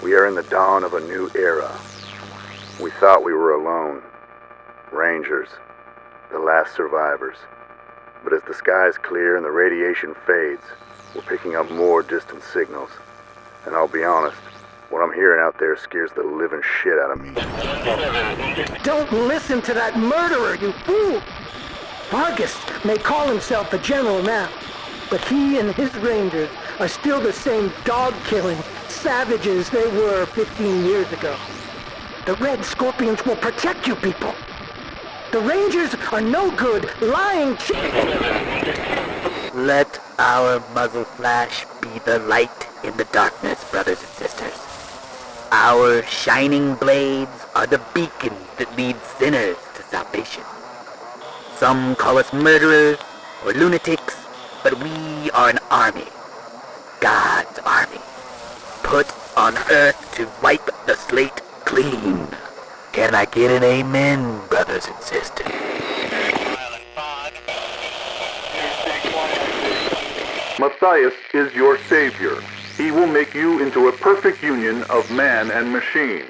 We are in the dawn of a new era. We thought we were alone. Rangers, the last survivors. But as the skies clear and the radiation fades, we're picking up more distant signals. And I'll be honest, what I'm hearing out there scares the living shit out of me. Don't listen to that murderer, you fool! Vargas may call himself a general now, but he and his rangers are still the same dog-killing savages they were 15 years ago. The Red Scorpions will protect you people. The Rangers are no good, lying Let our muzzle flash be the light in the darkness, brothers and sisters. Our shining blades are the beacons that lead sinners to salvation. Some call us murderers or lunatics, but we are an army. God's army. Put on earth to wipe the slate clean. Can I get an amen, brothers and sisters? Matthias is your savior. He will make you into a perfect union of man and machine.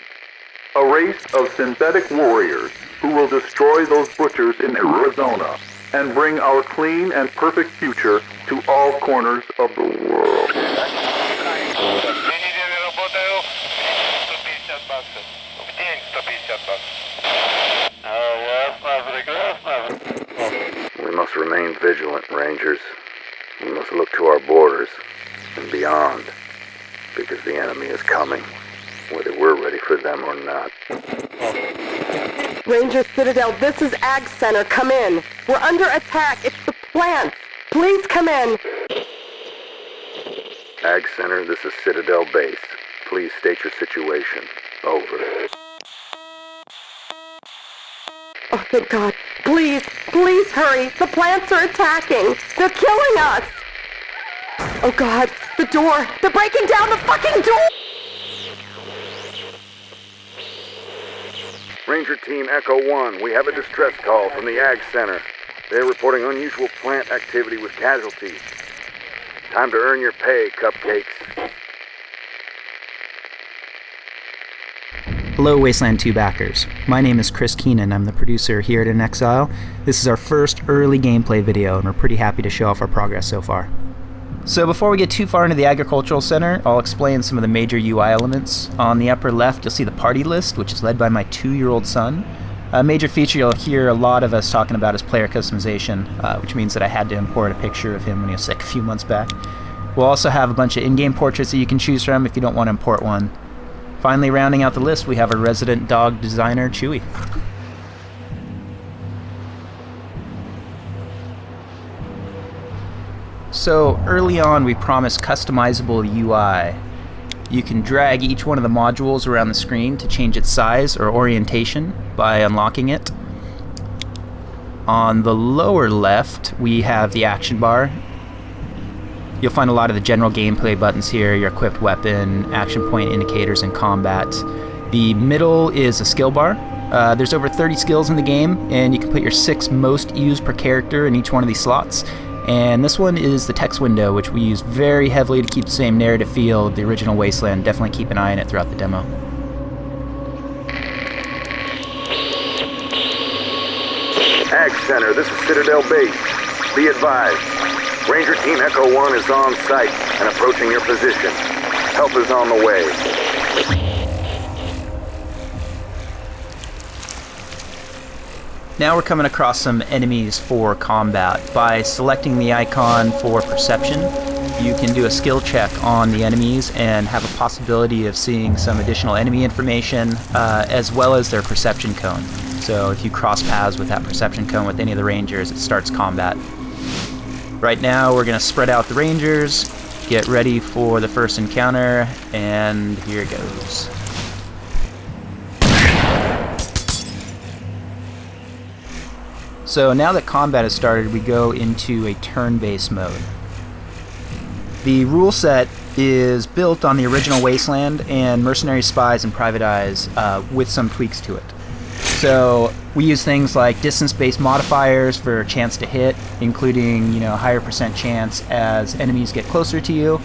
A race of synthetic warriors who will destroy those butchers in Arizona and bring our clean and perfect future to all corners of the world. We must remain vigilant, Rangers. We must look to our borders and beyond, because the enemy is coming, whether we're ready for them or not. Ranger Citadel, this is Ag Center. Come in. We're under attack. It's the plants. Please come in. Ag Center, this is Citadel Base. Please state your situation. Over. Oh, thank God. Please, please hurry. The plants are attacking. They're killing us. Oh, God. The door. They're breaking down the fucking door. Ranger Team Echo 1, we have a distress call from the Ag Center. They're reporting unusual plant activity with casualties. Time to earn your pay, cupcakes. Hello Wasteland 2 backers. My name is Chris Keenan. I'm the producer here at In Exile. This is our first early gameplay video and we're pretty happy to show off our progress so far. So before we get too far into the Agricultural Center, I'll explain some of the major UI elements. On the upper left you'll see the party list, which is led by my 2-year-old son. A major feature you'll hear a lot of us talking about is player customization, which means that I had to import a picture of him when he was sick a few months back. We'll also have a bunch of in-game portraits that you can choose from if you don't want to import one. Finally, rounding out the list, we have our resident dog designer, Chewy. So early on, we promised customizable UI. You can drag each one of the modules around the screen to change its size or orientation by unlocking it. On the lower left, we have the action bar. You'll find a lot of the general gameplay buttons here, your equipped weapon, action point indicators, and combat. The middle is a skill bar. There's over 30 skills in the game, and you can put your 6 most used per character in each one of these slots. And this one is the text window, which we use very heavily to keep the same narrative feel of the original Wasteland. Definitely keep an eye on it throughout the demo. Ag Center, this is Citadel Base. Be advised, Ranger Team Echo 1 is on site and approaching your position. Help is on the way. Now we're coming across some enemies for combat. By selecting the icon for perception, you can do a skill check on the enemies and have a possibility of seeing some additional enemy information as well as their perception cone. So if you cross paths with that perception cone with any of the Rangers, it starts combat. Right now we're going to spread out the Rangers, get ready for the first encounter, and here it goes. So now that combat has started, we go into a turn-based mode. The rule set is built on the original Wasteland and Mercenary Spies and Private Eyes with some tweaks to it. So we use things like distance-based modifiers for chance to hit, including higher % chance as enemies get closer to you,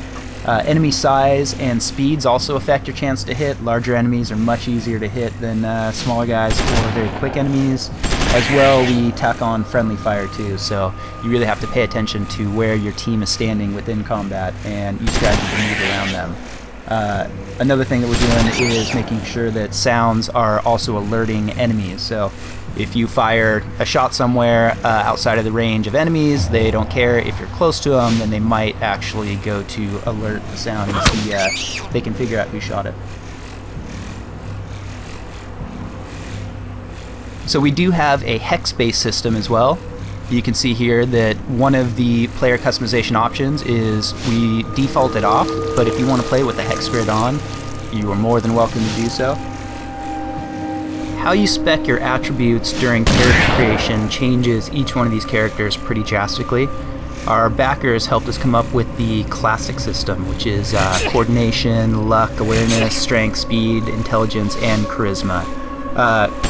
Enemy size and speeds also affect your chance to hit. Larger enemies are much easier to hit than smaller guys or very quick enemies. As well, we tack on friendly fire too, so you really have to pay attention to where your team is standing within combat and use strategy to move around them. Another thing that we're doing is making sure that sounds are also alerting enemies. So if you fire a shot somewhere outside of the range of enemies, they don't care. If you're close to them, then they might actually go to alert the sound and see if they can figure out who shot it. So we do have a hex-based system as well. You can see here that one of the player customization options is we default it off, but if you want to play with the hex grid on, you are more than welcome to do so. How you spec your attributes during character creation changes each one of these characters pretty drastically. Our backers helped us come up with the classic system, which is coordination, luck, awareness, strength, speed, intelligence, and charisma.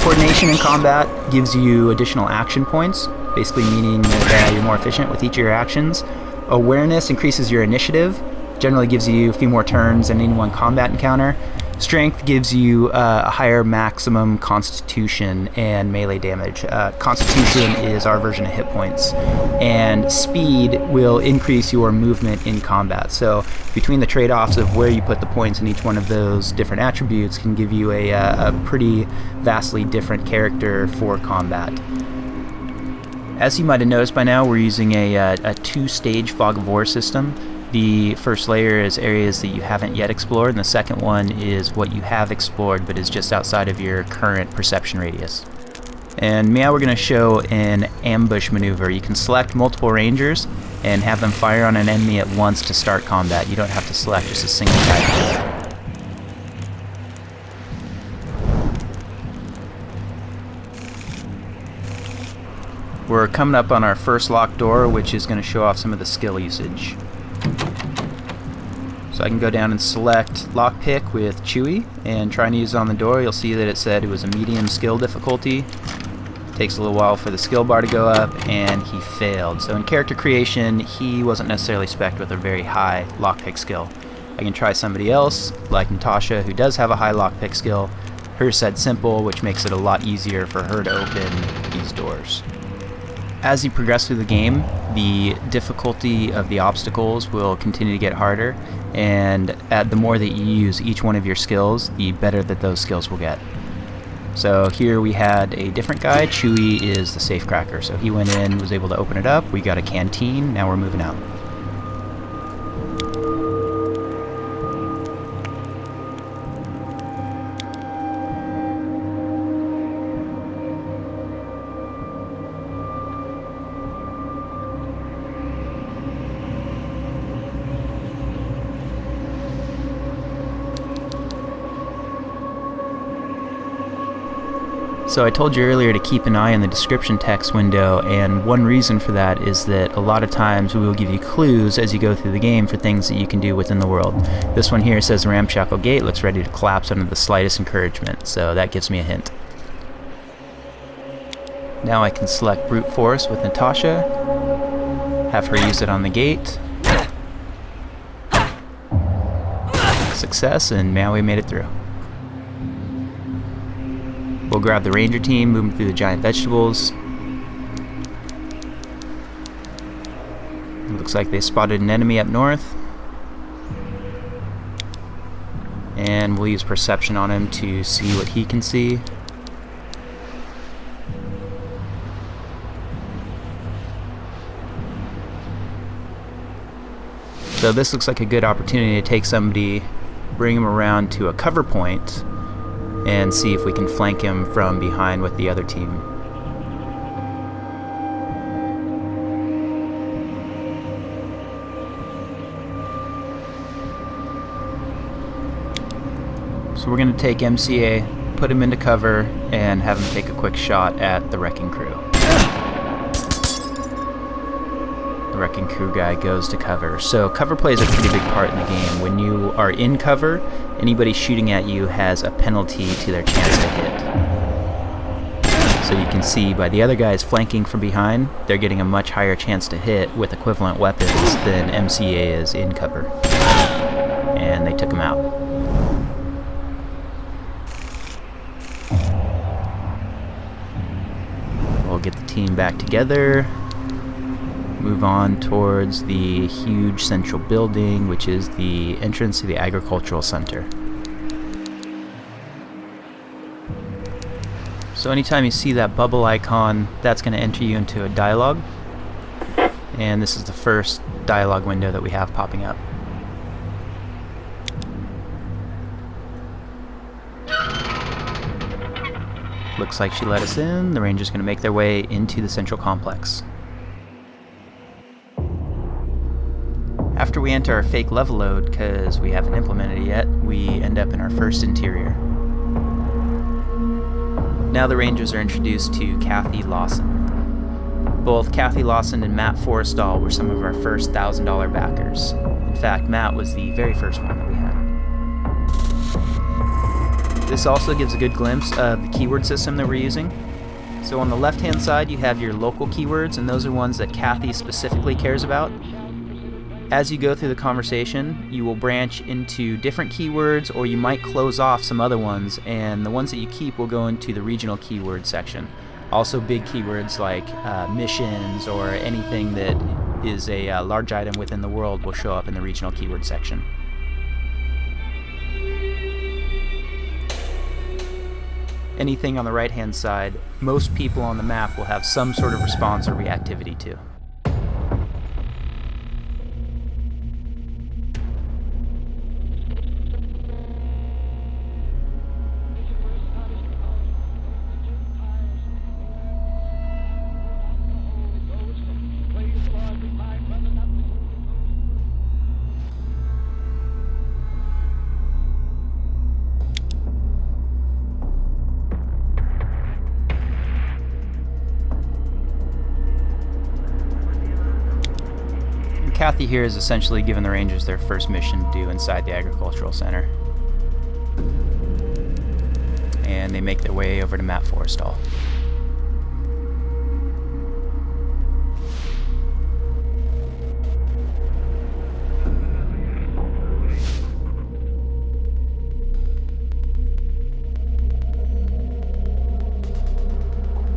Coordination in combat gives you additional action points, basically meaning that you're more efficient with each of your actions. Awareness increases your initiative, generally gives you a few more turns than any one combat encounter. Strength gives you a higher maximum constitution and melee damage. Constitution is our version of hit points. And speed will increase your movement in combat. So between the trade-offs of where you put the points in each one of those different attributes can give you a pretty vastly different character for combat. As you might have noticed by now, we're using a two-stage fog of war system. The first layer is areas that you haven't yet explored, and the second one is what you have explored but is just outside of your current perception radius. And now we're going to show an ambush maneuver. You can select multiple rangers and have them fire on an enemy at once to start combat. You don't have to select just a single type. We're coming up on our first locked door, which is going to show off some of the skill usage. So I can go down and select lockpick with Chewy and trying to use it on the door. You'll see that it said it was a medium skill difficulty. Takes a little while for the skill bar to go up, and he failed. So in character creation, he wasn't necessarily spec'd with a very high lockpick skill. I can try somebody else, like Natasha, who does have a high lockpick skill. Hers said simple, which makes it a lot easier for her to open these doors. As you progress through the game, the difficulty of the obstacles will continue to get harder, and the more that you use each one of your skills, the better that those skills will get. So here we had a different guy. Chewy is the safecracker, so he went in, was able to open it up. We got a canteen, now we're moving out. So I told you earlier to keep an eye on the description text window, and one reason for that is that a lot of times we will give you clues as you go through the game for things that you can do within the world. This one here says the ramshackle gate looks ready to collapse under the slightest encouragement, so that gives me a hint. Now I can select brute force with Natasha, have her use it on the gate. Success, and now we made it through. We'll grab the ranger team, move them through the giant vegetables. It looks like they spotted an enemy up north. And we'll use perception on him to see what he can see. So this looks like a good opportunity to take somebody, bring him around to a cover point, and see if we can flank him from behind with the other team. So we're going to take MCA, put him into cover, and have him take a quick shot at the wrecking crew. The wrecking crew guy goes to cover. So cover plays a pretty big part in the game. When you are in cover, anybody shooting at you has a penalty to their chance to hit. So you can see by the other guys flanking from behind, they're getting a much higher chance to hit with equivalent weapons than MCA is in cover. and they took him out. We'll get the team back together, move on towards the huge central building, which is the entrance to the agricultural center. So anytime you see that bubble icon, that's going to enter you into a dialogue. And this is the first dialogue window that we have popping up. Looks like she let us in. The Rangers going to make their way into the central complex. After we enter our fake level load, because we haven't implemented it yet, we end up in our first interior. Now the Rangers are introduced to Kathy Lawson. Both Kathy Lawson and Matt Forrestal were some of our first $1,000 backers. In fact, Matt was the very first one that we had. This also gives a good glimpse of the keyword system that we're using. So on the left-hand side, you have your local keywords, and those are ones that Kathy specifically cares about. As you go through the conversation, you will branch into different keywords, or you might close off some other ones, and the ones that you keep will go into the regional keyword section. Also big keywords like missions or anything that is a large item within the world will show up in the regional keyword section. Anything on the right-hand side, most people on the map will have some sort of response or reactivity to. Kathy here is essentially giving the Rangers their first mission to do inside the agricultural center. And they make their way over to Matt Forrestal.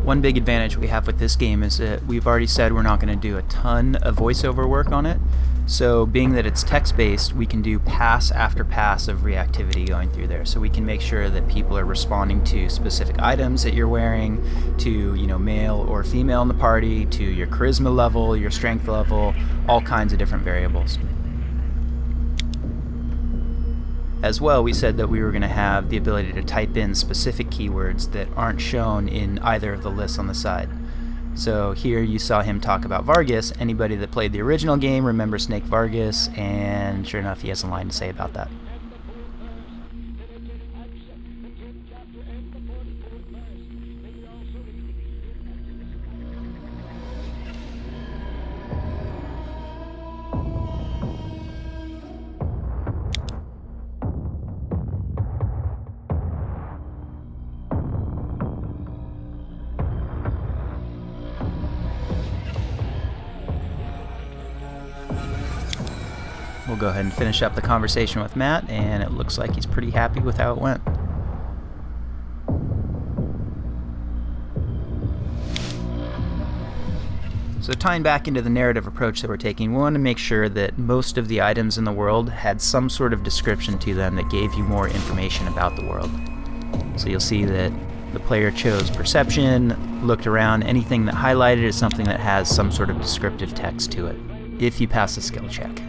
One big advantage we have with this game is that we've already said we're not going to do a ton of voiceover work on it. So being that it's text-based, we can do pass after pass of reactivity going through there. So we can make sure that people are responding to specific items that you're wearing, to, male or female in the party, to your charisma level, your strength level, all kinds of different variables. As well, we said that we were going to have the ability to type in specific keywords that aren't shown in either of the lists on the side. So here you saw him talk about Vargas. Anybody that played the original game remembers Snake Vargas, and sure enough, he has a line to say about that. We'll go ahead and finish up the conversation with Matt, and it looks like he's pretty happy with how it went. So tying back into the narrative approach that we're taking, we want to make sure that most of the items in the world had some sort of description to them that gave you more information about the world. So you'll see that the player chose perception, looked around, anything that highlighted is something that has some sort of descriptive text to it, if you pass the skill check.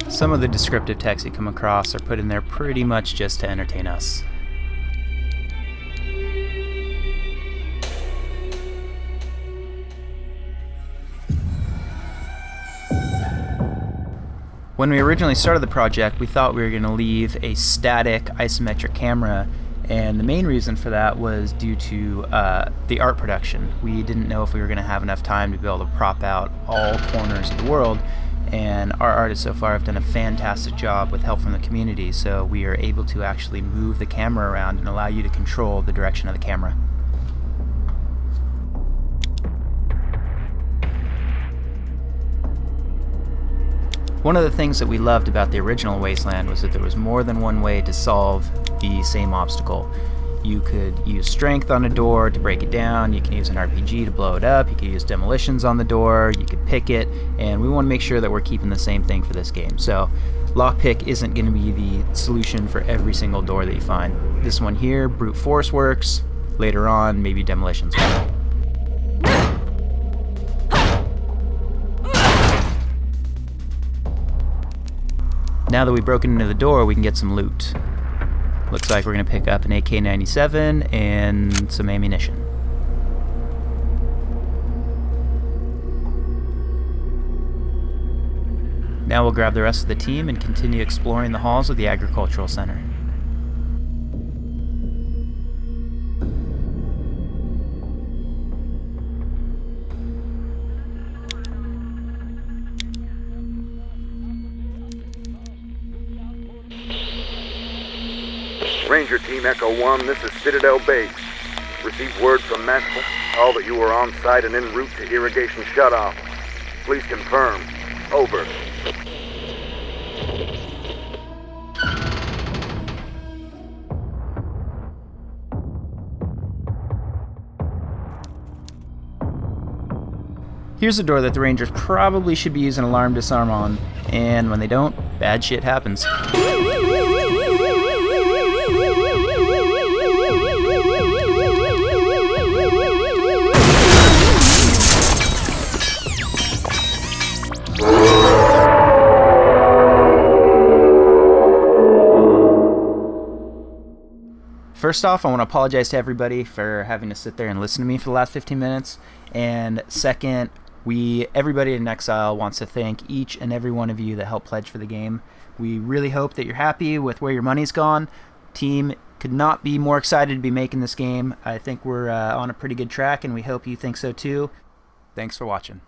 Some of the descriptive text you come across are put in there pretty much just to entertain us. When we originally started the project, we thought we were going to leave a static isometric camera, and the main reason for that was due to the art production. We didn't know if we were going to have enough time to be able to prop out all corners of the world, and our artists so far have done a fantastic job with help from the community, so we are able to actually move the camera around and allow you to control the direction of the camera. One of the things that we loved about the original Wasteland was that there was more than one way to solve the same obstacle. You could use strength on a door to break it down, you can use an RPG to blow it up, you could use demolitions on the door, you could pick it, and we want to make sure that we're keeping the same thing for this game. So lockpick isn't going to be the solution for every single door that you find. This one here, brute force works. Later on, maybe demolitions work. Now that we've broken into the door, we can get some loot. Looks like we're going to pick up an AK-97 and some ammunition. Now we'll grab the rest of the team and continue exploring the halls of the Agricultural Center. Ranger Team Echo 1, this is Citadel Base. Received word from Maxwell, all that you are on site and en route to irrigation shutoff. Please confirm. Over. Here's a door that the Rangers probably should be using alarm disarm on, and when they don't, bad shit happens. First off, I want to apologize to everybody for having to sit there and listen to me for the last 15 minutes. And second, everybody in Exile wants to thank each and every one of you that helped pledge for the game. We really hope that you're happy with where your money's gone. Team could not be more excited to be making this game. I think we're on a pretty good track, and we hope you think so too. Thanks for watching.